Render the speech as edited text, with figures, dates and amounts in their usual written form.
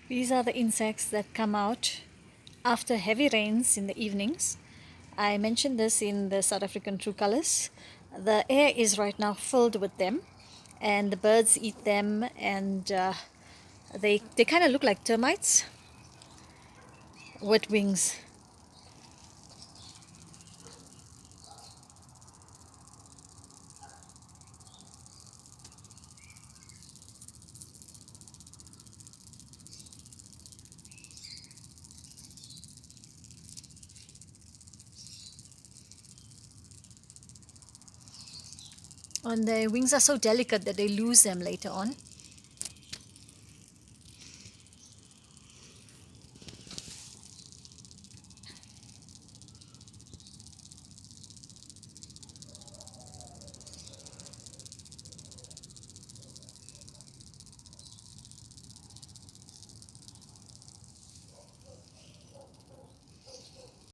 These are the insects that come out after heavy rains in the evenings. I mentioned this in the South African True Colors. The air is right now filled with them, and the birds eat them, and they kind of look like termites with wings. And their wings are so delicate that they lose them later on.